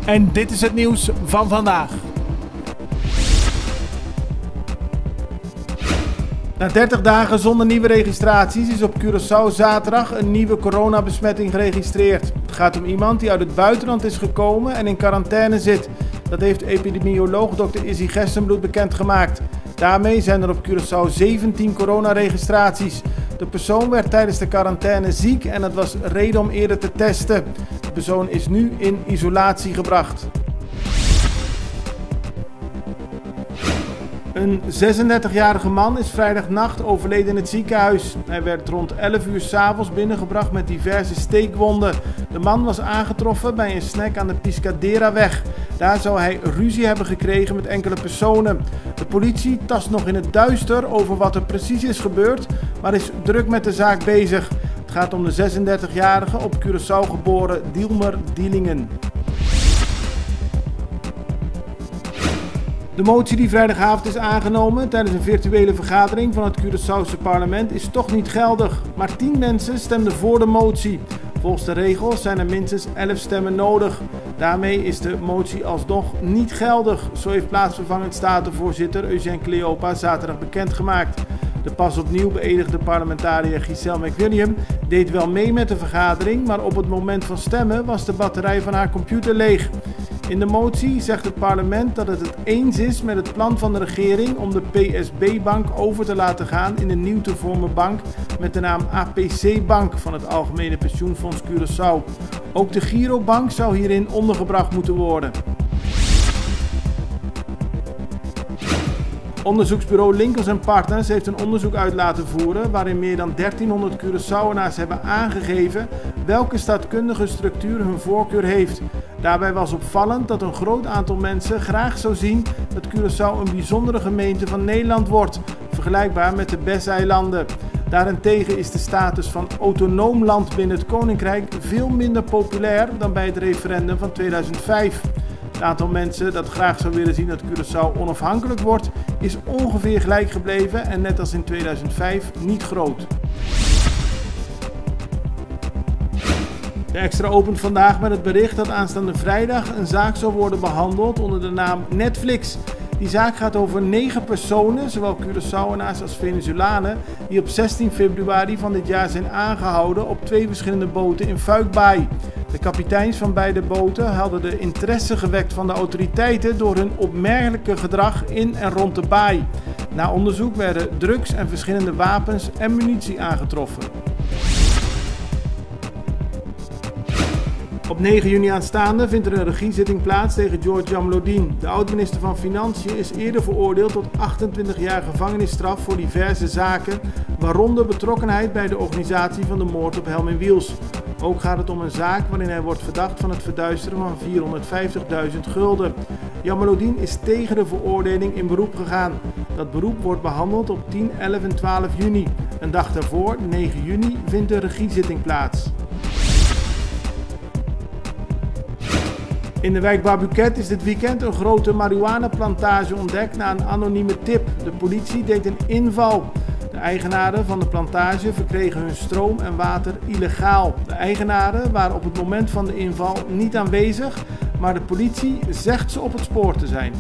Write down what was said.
En dit is het nieuws van vandaag. Na 30 dagen zonder nieuwe registraties is op Curaçao zaterdag een nieuwe coronabesmetting geregistreerd. Het gaat om iemand die uit het buitenland is gekomen en in quarantaine zit. Dat heeft epidemioloog Dr. Izzy Gessenbloed bekendgemaakt. Daarmee zijn er op Curaçao 17 coronaregistraties. De persoon werd tijdens de quarantaine ziek en het was reden om eerder te testen. De persoon is nu in isolatie gebracht. Een 36-jarige man is vrijdagnacht overleden in het ziekenhuis. Hij werd rond 11 uur 's avonds binnengebracht met diverse steekwonden. De man was aangetroffen bij een snack aan de Piscaderaweg. Daar zou hij ruzie hebben gekregen met enkele personen. De politie tast nog in het duister over wat er precies is gebeurd, maar is druk met de zaak bezig. Het gaat om de 36-jarige op Curaçao geboren Dielmer Dielingen. De motie die vrijdagavond is aangenomen tijdens een virtuele vergadering van het Curaçaose parlement is toch niet geldig. Maar 10 mensen stemden voor de motie. Volgens de regels zijn er minstens 11 stemmen nodig. Daarmee is de motie alsnog niet geldig. Zo heeft plaatsvervangend statenvoorzitter Eugène Cleopa zaterdag bekendgemaakt. De pas opnieuw beëdigde parlementariër Giselle McWilliam deed wel mee met de vergadering, maar op het moment van stemmen was de batterij van haar computer leeg. In de motie zegt het parlement dat het eens is met het plan van de regering om de PSB-bank over te laten gaan in een nieuw te vormen bank met de naam APC-bank van het Algemene Pensioenfonds Curaçao. Ook de Girobank zou hierin ondergebracht moeten worden. Onderzoeksbureau Linkels & Partners heeft een onderzoek uit laten voeren waarin meer dan 1300 Curaçaoënaars hebben aangegeven welke staatkundige structuur hun voorkeur heeft. Daarbij was opvallend dat een groot aantal mensen graag zou zien dat Curaçao een bijzondere gemeente van Nederland wordt, vergelijkbaar met de BES-eilanden. Daarentegen is de status van autonoom land binnen het Koninkrijk veel minder populair dan bij het referendum van 2005. Het aantal mensen dat graag zou willen zien dat Curaçao onafhankelijk wordt is ongeveer gelijk gebleven en net als in 2005 niet groot. De Extra opent vandaag met het bericht dat aanstaande vrijdag een zaak zal worden behandeld onder de naam Netflix. Die zaak gaat over 9 personen, zowel Curaçaoënaars als Venezolanen, die op 16 februari van dit jaar zijn aangehouden op 2 verschillende boten in Fuikbaai. De kapiteins van beide boten hadden de interesse gewekt van de autoriteiten door hun opmerkelijke gedrag in en rond de baai. Na onderzoek werden drugs en verschillende wapens en munitie aangetroffen. Op 9 juni aanstaande vindt er een regiezitting plaats tegen George Jamlodine. De oud-minister van Financiën is eerder veroordeeld tot 28 jaar gevangenisstraf voor diverse zaken, waaronder betrokkenheid bij de organisatie van de moord op Helmin Wiels. Ook gaat het om een zaak waarin hij wordt verdacht van het verduisteren van 450.000 gulden. Jamlodine is tegen de veroordeling in beroep gegaan. Dat beroep wordt behandeld op 10, 11 en 12 juni. Een dag daarvoor, 9 juni, vindt de regiezitting plaats. In de wijk Babuket is dit weekend een grote marihuanaplantage ontdekt na een anonieme tip. De politie deed een inval. De eigenaren van de plantage verkregen hun stroom en water illegaal. De eigenaren waren op het moment van de inval niet aanwezig, maar de politie zegt ze op het spoor te zijn.